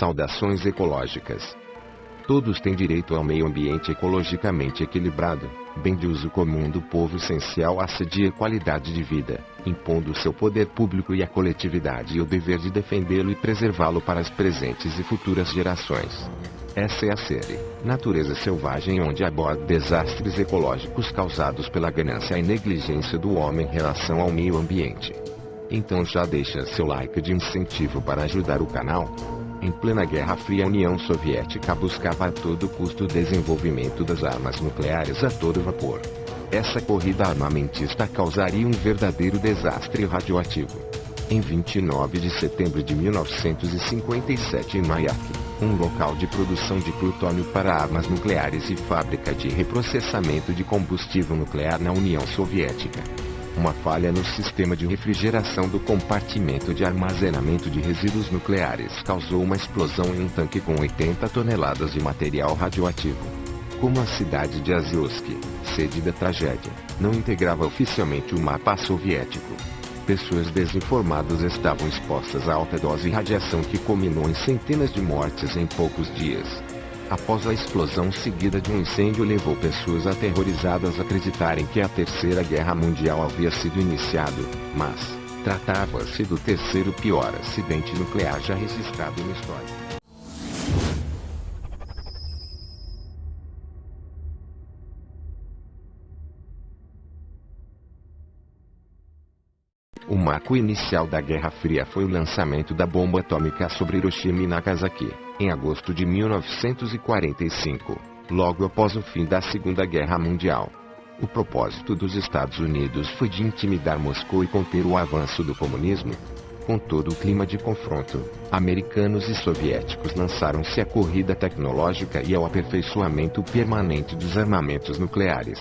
Saudações ecológicas. Todos têm direito ao meio ambiente ecologicamente equilibrado, bem de uso comum do povo essencial à sadia qualidade de vida, impondo o seu poder público e a coletividade o dever de defendê-lo e preservá-lo para as presentes e futuras gerações. Essa é a série Natureza Selvagem, onde aborda desastres ecológicos causados pela ganância e negligência do homem em relação ao meio ambiente. Então já deixa seu like de incentivo para ajudar o canal. Em plena Guerra Fria, a União Soviética buscava a todo custo o desenvolvimento das armas nucleares a todo vapor. Essa corrida armamentista causaria um verdadeiro desastre radioativo. Em 29 de setembro de 1957, em Mayak, um local de produção de plutônio para armas nucleares e fábrica de reprocessamento de combustível nuclear na União Soviética, uma falha no sistema de refrigeração do compartimento de armazenamento de resíduos nucleares causou uma explosão em um tanque com 80 toneladas de material radioativo. Como a cidade de Azovsk, sede da tragédia, não integrava oficialmente o mapa soviético, pessoas desinformadas estavam expostas a alta dose de radiação que culminou em centenas de mortes em poucos dias. Após a explosão seguida de um incêndio, levou pessoas aterrorizadas a acreditarem que a Terceira Guerra Mundial havia sido iniciado, mas tratava-se do terceiro pior acidente nuclear já registrado na história. O marco inicial da Guerra Fria foi o lançamento da bomba atômica sobre Hiroshima e Nagasaki, em agosto de 1945, logo após o fim da Segunda Guerra Mundial. O propósito dos Estados Unidos foi de intimidar Moscou e conter o avanço do comunismo. Com todo o clima de confronto, americanos e soviéticos lançaram-se à corrida tecnológica e ao aperfeiçoamento permanente dos armamentos nucleares.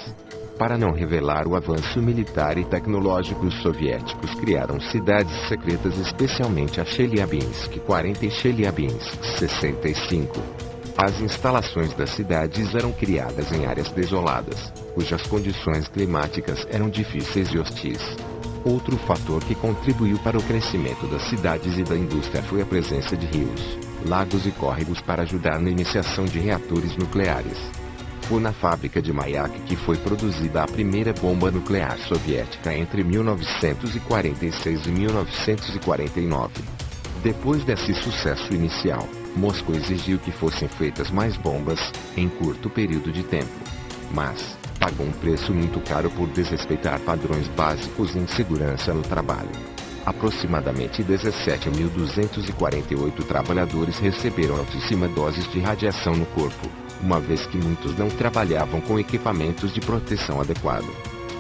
Para não revelar o avanço militar e tecnológico, os soviéticos criaram cidades secretas, especialmente a Chelyabinsk 40 e Chelyabinsk 65. As instalações das cidades eram criadas em áreas desoladas, cujas condições climáticas eram difíceis e hostis. Outro fator que contribuiu para o crescimento das cidades e da indústria foi a presença de rios, lagos e córregos para ajudar na iniciação de reatores nucleares. Foi na fábrica de Mayak que foi produzida a primeira bomba nuclear soviética entre 1946 e 1949. Depois desse sucesso inicial, Moscou exigiu que fossem feitas mais bombas, em curto período de tempo. Mas pagou um preço muito caro por desrespeitar padrões básicos em segurança no trabalho. Aproximadamente 17.248 trabalhadores receberam altíssimas doses de radiação no corpo, uma vez que muitos não trabalhavam com equipamentos de proteção adequado.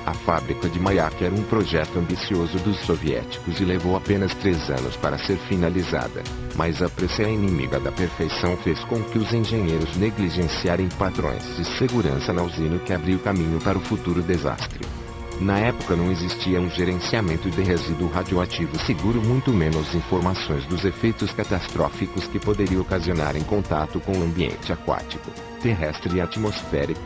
A fábrica de Mayak era um projeto ambicioso dos soviéticos e levou apenas 3 anos para ser finalizada, mas a pressa inimiga da perfeição fez com que os engenheiros negligenciarem padrões de segurança na usina, que abriu caminho para o futuro desastre. Na época não existia um gerenciamento de resíduo radioativo seguro, muito menos informações dos efeitos catastróficos que poderia ocasionar em contato com o ambiente aquático, terrestre e atmosférico.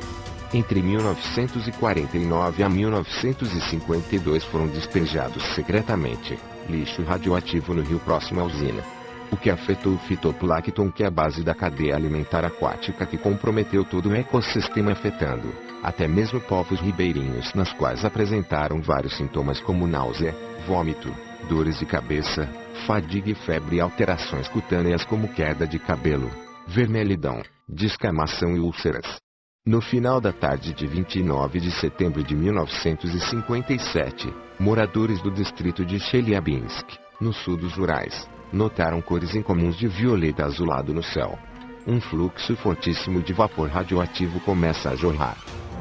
Entre 1949 a 1952 foram despejados secretamente lixo radioativo no rio próximo à usina, o que afetou o fitoplâncton, que é a base da cadeia alimentar aquática, que comprometeu todo o ecossistema, afetando até mesmo povos ribeirinhos, nas quais apresentaram vários sintomas como náusea, vômito, dores de cabeça, fadiga e febre, e alterações cutâneas como queda de cabelo, vermelhidão, descamação e úlceras. No final da tarde de 29 de setembro de 1957, moradores do distrito de Chelyabinsk, no sul dos Urais, notaram cores incomuns de violeta azulado no céu. Um fluxo fortíssimo de vapor radioativo começa a jorrar.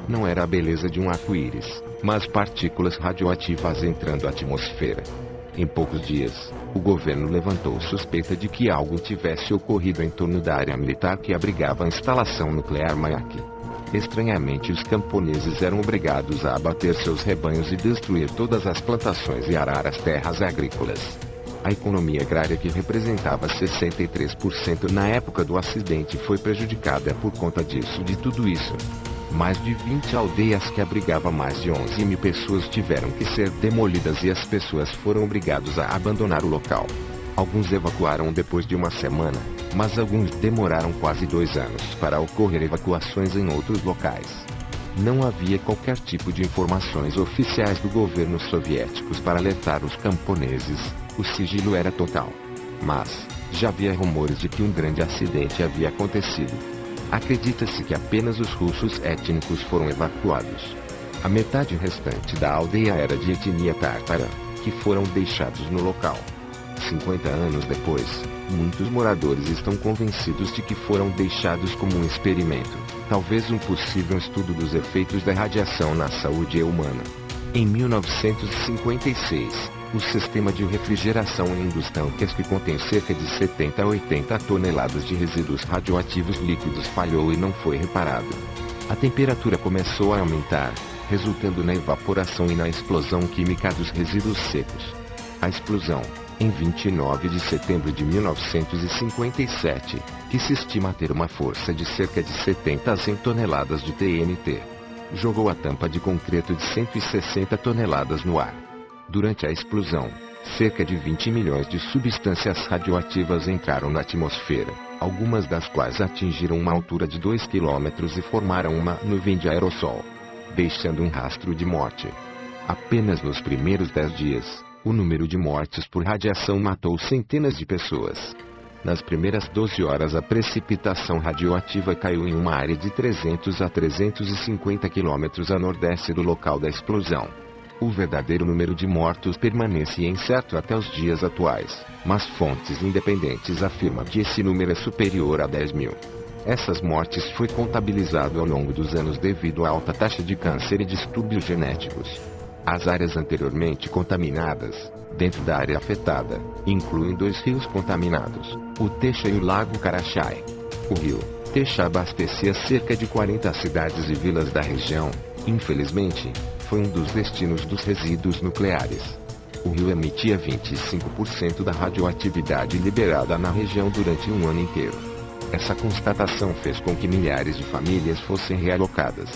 Não era a beleza de um arco-íris, mas partículas radioativas entrando na atmosfera. Em poucos dias, o governo levantou suspeita de que algo tivesse ocorrido em torno da área militar que abrigava a instalação nuclear Mayak. Estranhamente, os camponeses eram obrigados a abater seus rebanhos e destruir todas as plantações e arar as terras agrícolas. A economia agrária, que representava 63% na época do acidente, foi prejudicada por conta de tudo isso. Mais de 20 aldeias que abrigavam mais de 11.000 pessoas tiveram que ser demolidas e as pessoas foram obrigadas a abandonar o local. Alguns evacuaram depois de uma semana, mas alguns demoraram quase 2 anos para ocorrer evacuações em outros locais. Não havia qualquer tipo de informações oficiais do governo soviéticos para alertar os camponeses, o sigilo era total. Mas, já havia rumores de que um grande acidente havia acontecido. Acredita-se que apenas os russos étnicos foram evacuados. A metade restante da aldeia era de etnia tártara, que foram deixados no local. 50 anos depois, muitos moradores estão convencidos de que foram deixados como um experimento, talvez um possível estudo dos efeitos da radiação na saúde humana. Em 1956, o sistema de refrigeração em um dos tanques que contém cerca de 70 a 80 toneladas de resíduos radioativos líquidos falhou e não foi reparado. A temperatura começou a aumentar, resultando na evaporação e na explosão química dos resíduos secos. A explosão, em 29 de setembro de 1957, que se estima ter uma força de cerca de 70 a 100 toneladas de TNT, jogou a tampa de concreto de 160 toneladas no ar. Durante a explosão, cerca de 20 milhões de substâncias radioativas entraram na atmosfera, algumas das quais atingiram uma altura de 2 km e formaram uma nuvem de aerossol, deixando um rastro de morte. Apenas nos primeiros 10 dias, o número de mortes por radiação matou centenas de pessoas. Nas primeiras 12 horas a precipitação radioativa caiu em uma área de 300 a 350 km a nordeste do local da explosão. O verdadeiro número de mortos permanece incerto até os dias atuais, mas fontes independentes afirmam que esse número é superior a 10 mil. Essas mortes foi contabilizado ao longo dos anos devido à alta taxa de câncer e distúrbios genéticos. As áreas anteriormente contaminadas, dentro da área afetada, incluem 2 rios contaminados, o Techa e o Lago Karachay. O rio Techa abastecia cerca de 40 cidades e vilas da região. Infelizmente, foi um dos destinos dos resíduos nucleares. O rio emitia 25% da radioatividade liberada na região durante um ano inteiro. Essa constatação fez com que milhares de famílias fossem realocadas.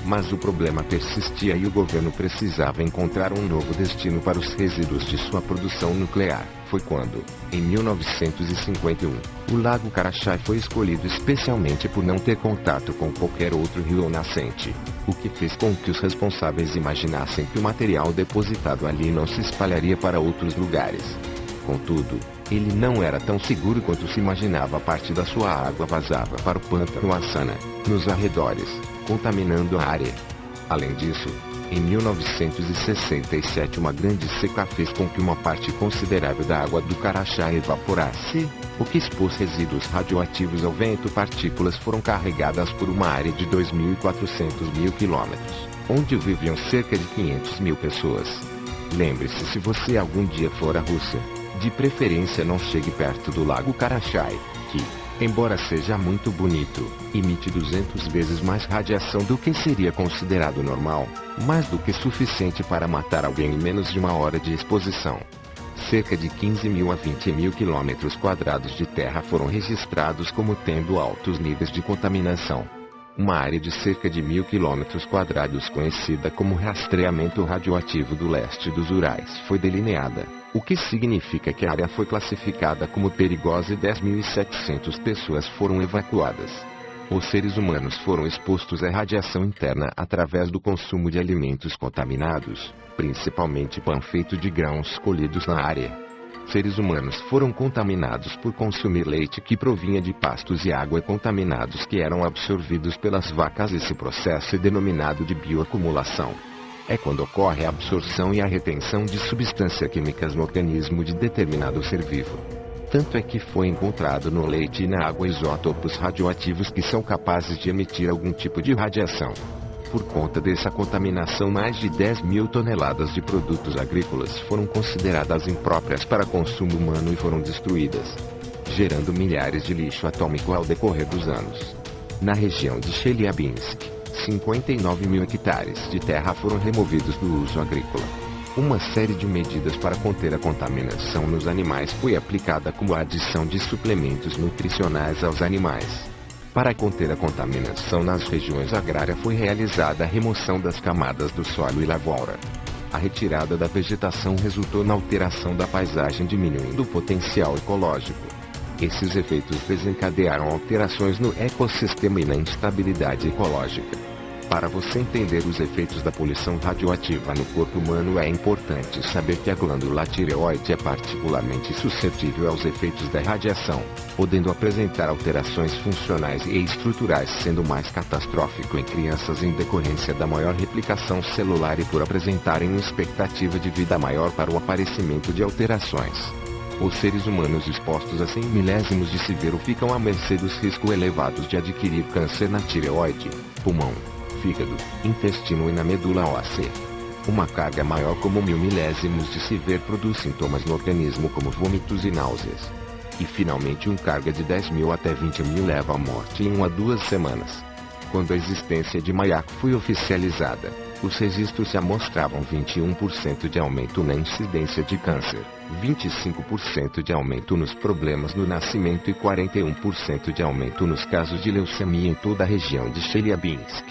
Mas o problema persistia e o governo precisava encontrar um novo destino para os resíduos de sua produção nuclear. Foi quando, em 1951, o Lago Karachay foi escolhido especialmente por não ter contato com qualquer outro rio ou nascente, o que fez com que os responsáveis imaginassem que o material depositado ali não se espalharia para outros lugares. Contudo, ele não era tão seguro quanto se imaginava. Parte da sua água vazava para o pântano Assana, nos arredores, contaminando a área. Além disso, em 1967 uma grande seca fez com que uma parte considerável da água do Karachay evaporasse, o que expôs resíduos radioativos ao vento. Partículas foram carregadas por uma área de 2.400 mil quilômetros, onde viviam cerca de 500 mil pessoas. Lembre-se, se você algum dia for à Rússia, de preferência não chegue perto do Lago Karachay, que, embora seja muito bonito, emite 200 vezes mais radiação do que seria considerado normal, mais do que suficiente para matar alguém em menos de uma hora de exposição. Cerca de 15 mil a 20 mil quilômetros quadrados de terra foram registrados como tendo altos níveis de contaminação. Uma área de cerca de 1.000 quilômetros quadrados, conhecida como rastreamento radioativo do leste dos Urais, foi delineada, o que significa que a área foi classificada como perigosa e 10.700 pessoas foram evacuadas. Os seres humanos foram expostos à radiação interna através do consumo de alimentos contaminados, principalmente pão feito de grãos colhidos na área. Seres humanos foram contaminados por consumir leite que provinha de pastos e água contaminados que eram absorvidos pelas vacas. Esse processo é denominado de bioacumulação. É quando ocorre a absorção e a retenção de substâncias químicas no organismo de determinado ser vivo. Tanto é que foi encontrado no leite e na água isótopos radioativos que são capazes de emitir algum tipo de radiação. Por conta dessa contaminação, mais de 10 mil toneladas de produtos agrícolas foram consideradas impróprias para consumo humano e foram destruídas, gerando milhares de lixo atômico ao decorrer dos anos. Na região de Chelyabinsk, 59 mil hectares de terra foram removidos do uso agrícola. Uma série de medidas para conter a contaminação nos animais foi aplicada, como a adição de suplementos nutricionais aos animais. Para conter a contaminação nas regiões agrárias foi realizada a remoção das camadas do solo e lavoura. A retirada da vegetação resultou na alteração da paisagem, diminuindo o potencial ecológico. Esses efeitos desencadearam alterações no ecossistema e na instabilidade ecológica. Para você entender os efeitos da poluição radioativa no corpo humano, é importante saber que a glândula tireoide é particularmente suscetível aos efeitos da radiação, podendo apresentar alterações funcionais e estruturais, sendo mais catastrófico em crianças em decorrência da maior replicação celular e por apresentarem uma expectativa de vida maior para o aparecimento de alterações. Os seres humanos expostos a 100 milésimos de sievero ficam à mercê dos riscos elevados de adquirir câncer na tireoide, pulmão, fígado, intestino e na medula óssea. Uma carga maior como 1000 milésimos de sievero produz sintomas no organismo como vômitos e náuseas. E finalmente uma carga de 10.000 até 20.000 leva à morte em 1 a 2 semanas. Quando a existência de MAIAC foi oficializada, os registros já mostravam 21% de aumento na incidência de câncer, 25% de aumento nos problemas no nascimento e 41% de aumento nos casos de leucemia em toda a região de Chelyabinsk.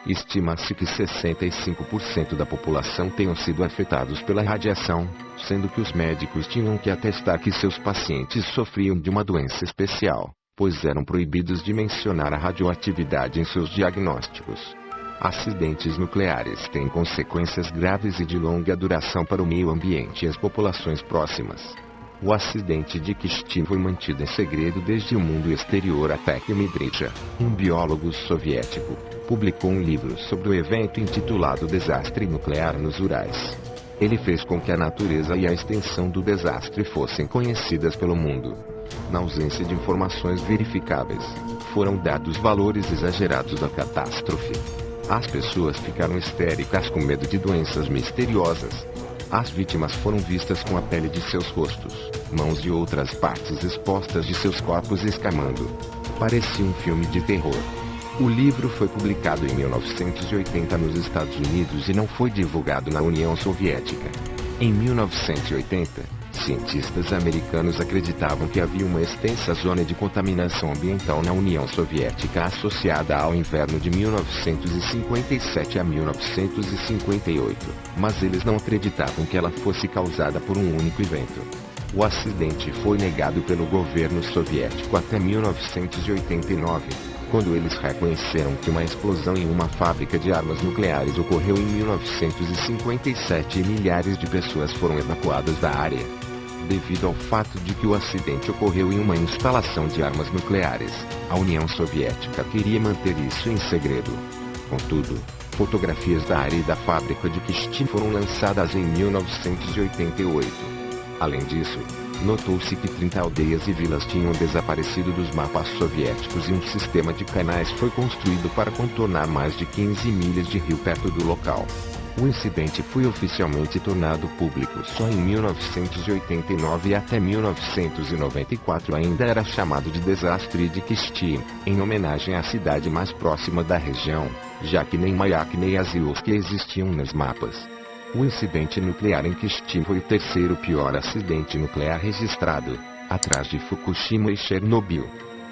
Estima-se que 65% da população tenham sido afetados pela radiação, sendo que os médicos tinham que atestar que seus pacientes sofriam de uma doença especial, pois eram proibidos de mencionar a radioatividade em seus diagnósticos. Acidentes nucleares têm consequências graves e de longa duração para o meio ambiente e as populações próximas. O acidente de Kyshtym foi mantido em segredo desde o mundo exterior até que Midrija, um biólogo soviético, publicou um livro sobre o evento intitulado Desastre Nuclear nos Urais. Ele fez com que a natureza e a extensão do desastre fossem conhecidas pelo mundo. Na ausência de informações verificáveis, foram dados valores exagerados da catástrofe. As pessoas ficaram histéricas com medo de doenças misteriosas. As vítimas foram vistas com a pele de seus rostos, mãos e outras partes expostas de seus corpos escamando. Parecia um filme de terror. O livro foi publicado em 1980 nos Estados Unidos e não foi divulgado na União Soviética. Em 1980, cientistas americanos acreditavam que havia uma extensa zona de contaminação ambiental na União Soviética associada ao inverno de 1957 a 1958, mas eles não acreditavam que ela fosse causada por um único evento. O acidente foi negado pelo governo soviético até 1989, quando eles reconheceram que uma explosão em uma fábrica de armas nucleares ocorreu em 1957 e milhares de pessoas foram evacuadas da área. Devido ao fato de que o acidente ocorreu em uma instalação de armas nucleares, a União Soviética queria manter isso em segredo. Contudo, fotografias da área e da fábrica de Kyshtym foram lançadas em 1988. Além disso, notou-se que 30 aldeias e vilas tinham desaparecido dos mapas soviéticos e um sistema de canais foi construído para contornar mais de 15 milhas de rio perto do local. O incidente foi oficialmente tornado público só em 1989 e até 1994 ainda era chamado de Desastre de Kyshtym, em homenagem à cidade mais próxima da região, já que nem MAIAC nem Azovsk existiam nos mapas. O incidente nuclear em Kyshtym foi o terceiro pior acidente nuclear registrado, atrás de Fukushima e Chernobyl.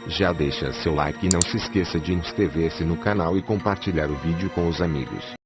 Já deixa seu like e não se esqueça de inscrever-se no canal e compartilhar o vídeo com os amigos.